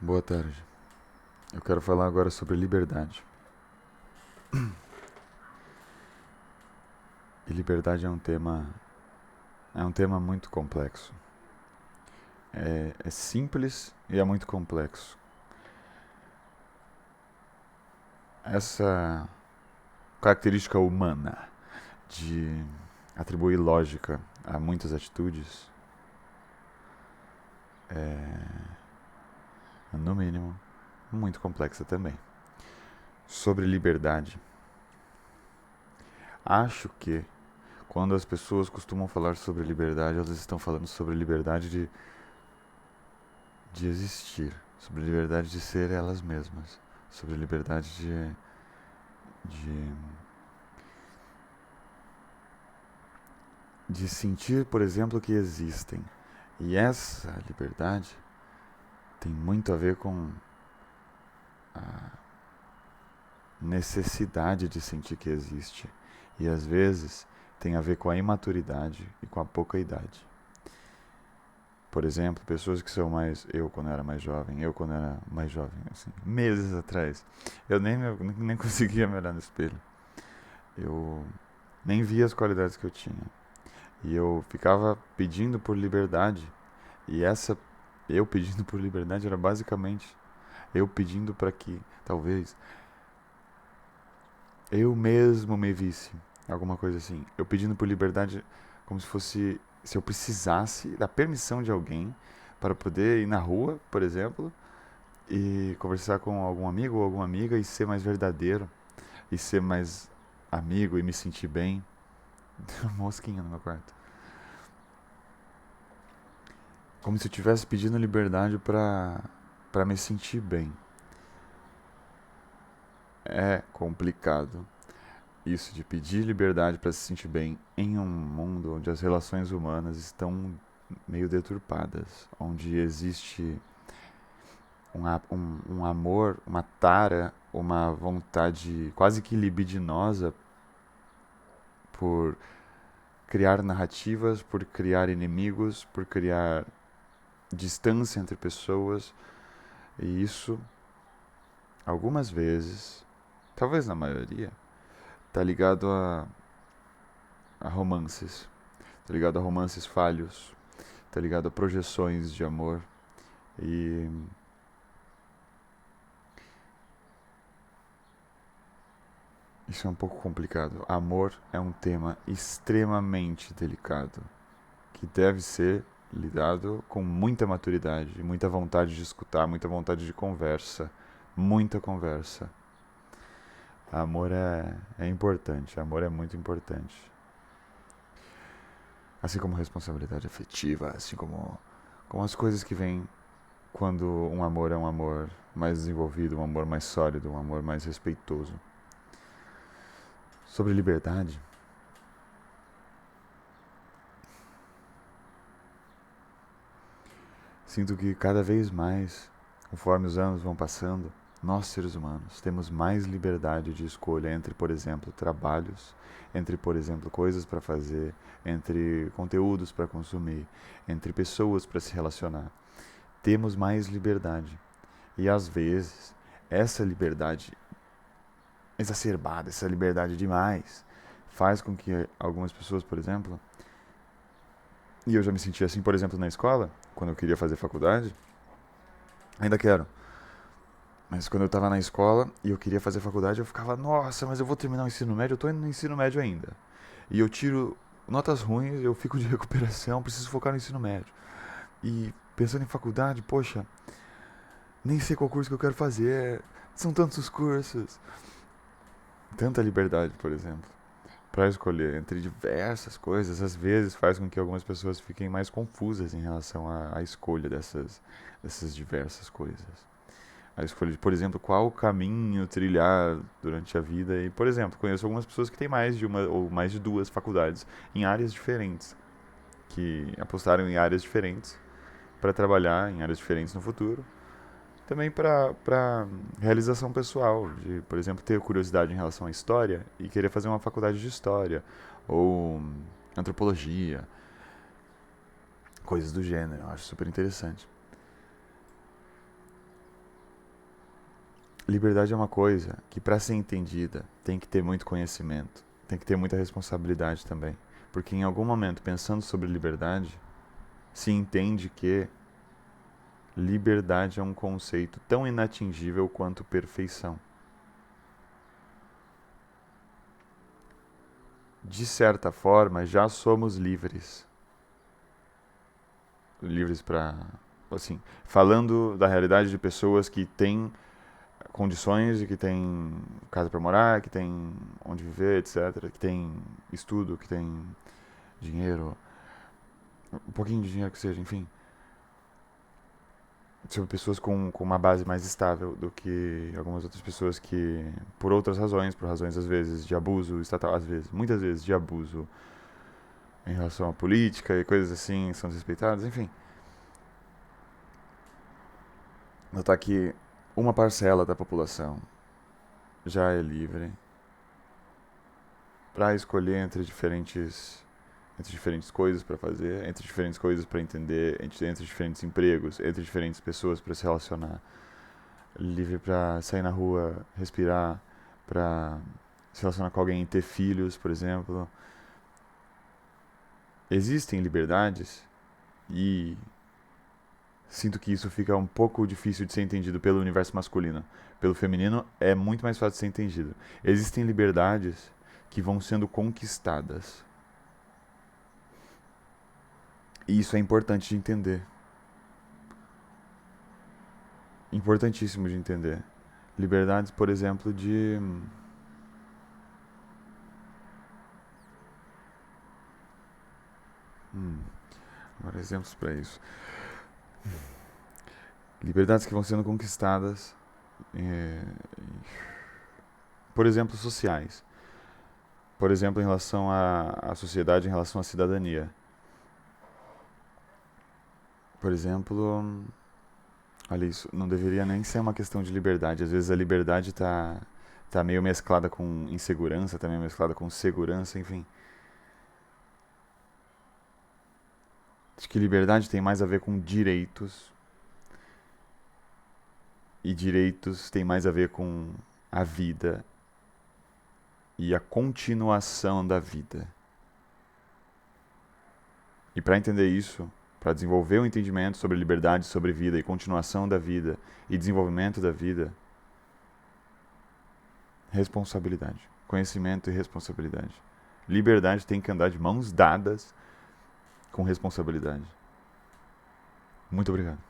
Boa tarde. Eu quero falar agora sobre liberdade. E liberdade é um tema muito complexo. É simples e é muito complexo. Essa característica humana de atribuir lógica a muitas atitudes é, no mínimo, muito complexa também. Sobre liberdade. Acho que quando as pessoas costumam falar sobre liberdade, elas estão falando sobre liberdade de existir, sobre liberdade de ser elas mesmas, sobre liberdade de, de sentir, por exemplo, que existem. E essa liberdade tem muito a ver com a necessidade de sentir que existe. E às vezes tem a ver com a imaturidade e com a pouca idade. Por exemplo, pessoas que são mais. Eu, quando era mais jovem, assim, meses atrás, eu nem conseguia me olhar no espelho. Eu nem via as qualidades que eu tinha. E eu ficava pedindo por liberdade. E eu pedindo por liberdade era basicamente eu pedindo para que, talvez, eu mesmo me visse. Alguma coisa assim. Eu pedindo por liberdade como se fosse. Se eu precisasse da permissão de alguém para poder ir na rua, por exemplo, e conversar com algum amigo ou alguma amiga e ser mais verdadeiro, e ser mais amigo e me sentir bem. Uma mosquinha no meu quarto. Como se eu estivesse pedindo liberdade para me sentir bem. É complicado isso de pedir liberdade para se sentir bem em um mundo onde as relações humanas estão meio deturpadas, onde existe um amor, uma tara, uma vontade quase que libidinosa por criar narrativas, por criar inimigos, por criar distância entre pessoas. E isso, algumas vezes, talvez na maioria, tá ligado a romances. Tá ligado a romances falhos. Tá ligado a projeções de amor. E isso é um pouco complicado. Amor é um tema extremamente delicado, que deve ser lidado com muita maturidade, muita vontade de escutar, muita vontade de conversa, muita conversa. Amor é importante, amor é muito importante. Assim como responsabilidade afetiva, assim como as coisas que vêm quando um amor é um amor mais desenvolvido, um amor mais sólido, um amor mais respeitoso. Sobre liberdade, sinto que cada vez mais, conforme os anos vão passando, nós seres humanos temos mais liberdade de escolha entre, por exemplo, trabalhos, entre, por exemplo, coisas para fazer, entre conteúdos para consumir, entre pessoas para se relacionar. Temos mais liberdade. E às vezes, essa liberdade exacerbada, essa liberdade demais, faz com que algumas pessoas, por exemplo, e eu já me senti assim, por exemplo, na escola, quando eu queria fazer faculdade, ainda quero, mas quando eu estava na escola e eu queria fazer faculdade, eu ficava, nossa, mas eu vou terminar o ensino médio, eu tô indo no ensino médio ainda. E eu tiro notas ruins, eu fico de recuperação, preciso focar no ensino médio. E pensando em faculdade, poxa, nem sei qual curso que eu quero fazer, são tantos cursos. Tanta liberdade, por exemplo, para escolher entre diversas coisas, às vezes faz com que algumas pessoas fiquem mais confusas em relação à escolha dessas diversas coisas. A escolha de, por exemplo, qual caminho trilhar durante a vida. E, por exemplo, conheço algumas pessoas que têm mais de uma ou mais de duas faculdades em áreas diferentes, que apostaram em áreas diferentes para trabalhar em áreas diferentes no futuro. Também para realização pessoal, de, por exemplo, ter curiosidade em relação à história e querer fazer uma faculdade de história ou antropologia, coisas do gênero. Eu acho super interessante. liberdade é uma coisa que, para ser entendida, tem que ter muito conhecimento, tem que ter muita responsabilidade também. Porque em algum momento, pensando sobre liberdade, se entende que liberdade é um conceito tão inatingível quanto perfeição. De certa forma, já somos livres. Livres para, assim, falando da realidade de pessoas que têm condições e que têm casa para morar, que têm onde viver, etc, que têm estudo, que têm dinheiro, um pouquinho de dinheiro que seja, enfim. Sobre pessoas com uma base mais estável do que algumas outras pessoas que, por outras razões, por razões às vezes de abuso estatal, às vezes, muitas vezes de abuso em relação à política e coisas assim, são desrespeitadas, enfim. Notar que uma parcela da população já é livre para escolher entre diferentes coisas para fazer, entre diferentes coisas para entender, entre diferentes empregos, entre diferentes pessoas para se relacionar, livre para sair na rua, respirar, para se relacionar com alguém e ter filhos, por exemplo. Existem liberdades e sinto que isso fica um pouco difícil de ser entendido pelo universo masculino. Pelo feminino é muito mais fácil de ser entendido. Existem liberdades que vão sendo conquistadas. E isso é importante de entender. Importantíssimo de entender. Liberdades, por exemplo, de agora exemplos para isso. Liberdades que vão sendo conquistadas, é, por exemplo, sociais. Por exemplo, em relação à sociedade, em relação à cidadania. Por exemplo, olha, isso não deveria nem ser uma questão de liberdade. Às vezes a liberdade tá meio mesclada com insegurança, tá meio mesclada com segurança, enfim. Acho que liberdade tem mais a ver com direitos. E direitos tem mais a ver com a vida e a continuação da vida. E para entender isso, para desenvolver o entendimento sobre liberdade, sobre vida e continuação da vida e desenvolvimento da vida, responsabilidade, conhecimento e responsabilidade. Liberdade tem que andar de mãos dadas com responsabilidade. Muito obrigado.